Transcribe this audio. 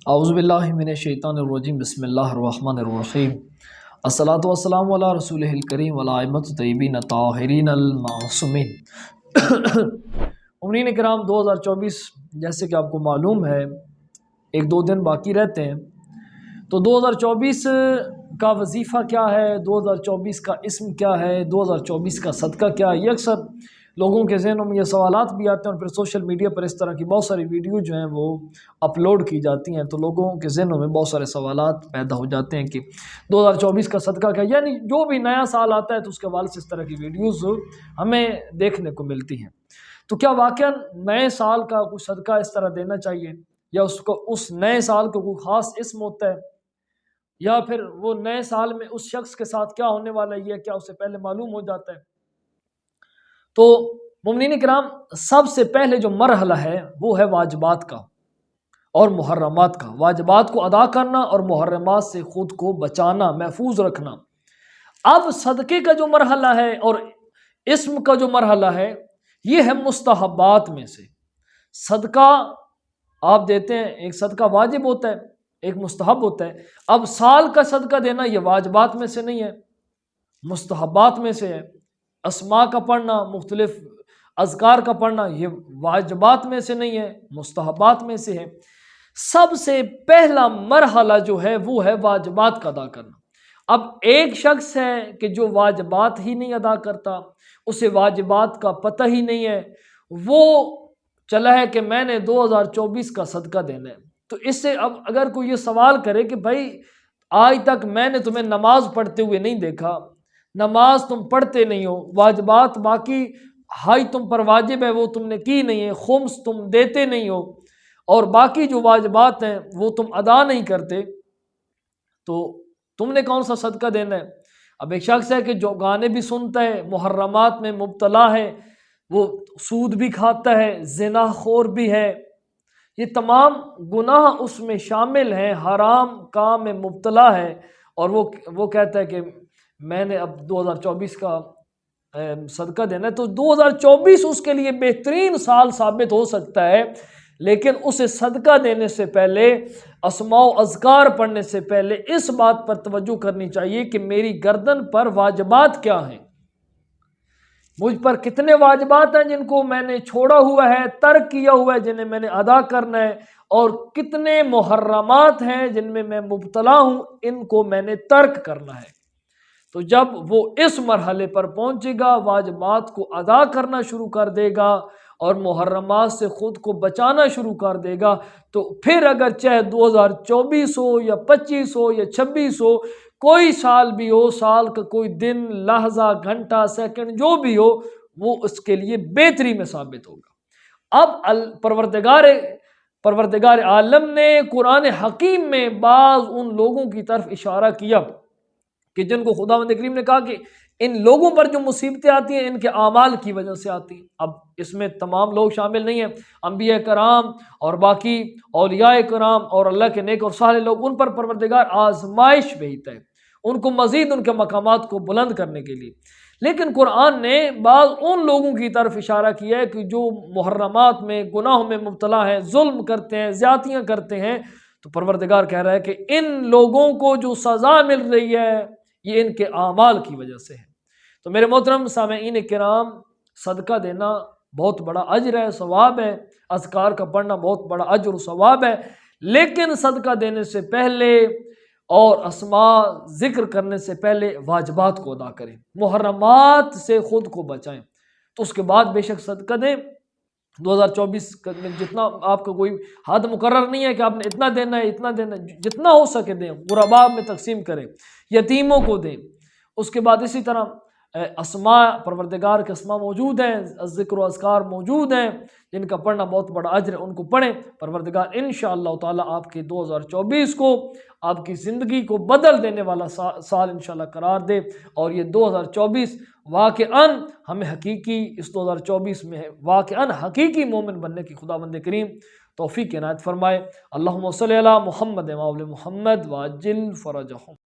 اعوذ باللہ من الشیطان الرجیم، بسم اللہ الرحمن الرحیم، الصلاۃ والسلام علی رسول الکریم وعلی ائمۃ الطیبین الطاہرین المعصومین۔ عمرین کرام، 2024 جیسے کہ آپ کو معلوم ہے ایک دو دن باقی رہتے ہیں، تو 2024 کا وظیفہ کیا ہے، 2024 کا اسم کیا ہے، 2024 کا صدقہ کیا ہے، یہ اکثر لوگوں کے ذہنوں میں یہ سوالات بھی آتے ہیں، اور پھر سوشل میڈیا پر اس طرح کی بہت ساری ویڈیو جو ہیں وہ اپلوڈ کی جاتی ہیں، تو لوگوں کے ذہنوں میں بہت سارے سوالات پیدا ہو جاتے ہیں کہ 2024 کا صدقہ کیا، یعنی جو بھی نیا سال آتا ہے تو اس کے حوالے سے اس طرح کی ویڈیوز ہمیں دیکھنے کو ملتی ہیں۔ تو کیا واقعا نئے سال کا کوئی صدقہ اس طرح دینا چاہیے، یا اس نئے سال کا کوئی خاص اسم ہوتا ہے، یا پھر وہ نئے سال میں اس شخص کے ساتھ کیا ہونے والا ہے یہ کیا اسے پہلے معلوم ہو جاتا ہے؟ تو مومنین کرام، سب سے پہلے جو مرحلہ ہے وہ ہے واجبات کا اور محرمات کا، واجبات کو ادا کرنا اور محرمات سے خود کو بچانا، محفوظ رکھنا۔ اب صدقے کا جو مرحلہ ہے اور اسم کا جو مرحلہ ہے یہ ہے مستحبات میں سے۔ صدقہ آپ دیتے ہیں، ایک صدقہ واجب ہوتا ہے، ایک مستحب ہوتا ہے۔ اب سال کا صدقہ دینا یہ واجبات میں سے نہیں ہے، مستحبات میں سے ہے۔ اسماء کا پڑھنا، مختلف اذکار کا پڑھنا یہ واجبات میں سے نہیں ہے، مستحبات میں سے ہے۔ سب سے پہلا مرحلہ جو ہے وہ ہے واجبات کا ادا کرنا۔ اب ایک شخص ہے کہ جو واجبات ہی نہیں ادا کرتا، اسے واجبات کا پتہ ہی نہیں ہے، وہ چلا ہے کہ میں نے 2024 کا صدقہ دینا ہے۔ تو اس سے اب اگر کوئی یہ سوال کرے کہ بھائی آج تک میں نے تمہیں نماز پڑھتے ہوئے نہیں دیکھا، نماز تم پڑھتے نہیں ہو، واجبات باقی ہائی تم پر واجب ہے وہ تم نے کی نہیں ہے، خمس تم دیتے نہیں ہو، اور باقی جو واجبات ہیں وہ تم ادا نہیں کرتے، تو تم نے کون سا صدقہ دینا ہے؟ اب ایک شخص ہے کہ جو گانے بھی سنتا ہے، محرمات میں مبتلا ہے، وہ سود بھی کھاتا ہے، زنا خور بھی ہے، یہ تمام گناہ اس میں شامل ہیں، حرام کام میں مبتلا ہے، اور وہ کہتا ہے کہ میں نے اب 2024 کا صدقہ دینا ہے۔ تو 2024 اس کے لیے بہترین سال ثابت ہو سکتا ہے، لیکن اسے صدقہ دینے سے پہلے، اسماء و اذکار پڑھنے سے پہلے اس بات پر توجہ کرنی چاہیے کہ میری گردن پر واجبات کیا ہیں، مجھ پر کتنے واجبات ہیں جن کو میں نے چھوڑا ہوا ہے، ترک کیا ہوا ہے، جنہیں میں نے ادا کرنا ہے، اور کتنے محرمات ہیں جن میں میں مبتلا ہوں، ان کو میں نے ترک کرنا ہے۔ تو جب وہ اس مرحلے پر پہنچے گا، واجبات کو ادا کرنا شروع کر دے گا اور محرمات سے خود کو بچانا شروع کر دے گا، تو پھر اگر چاہے 2024 ہو یا 25 ہو یا 26 ہو، کوئی سال بھی ہو، سال کا کوئی دن، لحظہ، گھنٹہ، سیکنڈ جو بھی ہو، وہ اس کے لیے بہتری میں ثابت ہوگا۔ اب پروردگار عالم نے قرآن حکیم میں بعض ان لوگوں کی طرف اشارہ کیا کہ جن کو خداوند کریم نے کہا کہ ان لوگوں پر جو مصیبتیں آتی ہیں ان کے اعمال کی وجہ سے آتی ہیں۔ اب اس میں تمام لوگ شامل نہیں ہیں، انبیاء کرام اور باقی اولیاء کرام اور اللہ کے نیک اور صالح لوگ، ان پر پروردگار آزمائش بھیجتا ہے ان کو مزید ان کے مقامات کو بلند کرنے کے لیے۔ لیکن قرآن نے بعض ان لوگوں کی طرف اشارہ کیا ہے کہ جو محرمات میں، گناہوں میں مبتلا ہیں، ظلم کرتے ہیں، زیادتیاں کرتے ہیں، تو پروردگار کہہ رہا ہے کہ ان لوگوں کو جو سزا مل رہی ہے یہ ان کے اعمال کی وجہ سے ہے۔ تو میرے محترم سامعین کرام، صدقہ دینا بہت بڑا اجر ہے، ثواب ہے، اذکار کا پڑھنا بہت بڑا اجر و ثواب ہے، لیکن صدقہ دینے سے پہلے اور اسماء ذکر کرنے سے پہلے واجبات کو ادا کریں، محرمات سے خود کو بچائیں، تو اس کے بعد بے شک صدقہ دیں۔ 2024 میں جتنا آپ کا کوئی حد مقرر نہیں ہے کہ آپ نے اتنا دینا ہے، اتنا دینا ہے، جتنا ہو سکے دیں، غرباء میں تقسیم کریں، یتیموں کو دیں۔ اس کے بعد اسی طرح اسماء، پروردگار کے اسماء موجود ہیں، ذکر و اذکار موجود ہیں جن کا پڑھنا بہت بڑا اجر ہے، ان کو پڑھیں۔ پروردگار انشاءاللہ تعالی آپ کے 2024 کو، آپ کی زندگی کو بدل دینے والا سال انشاءاللہ قرار دے، اور یہ 2024 واقعاً ہمیں حقیقی، اس 2024 میں واقعاً حقیقی مومن بننے کی خداوند کریم توفیق عنایت فرمائے۔ اللہم صلی علی محمد و آل محمد وعجل فرجہم۔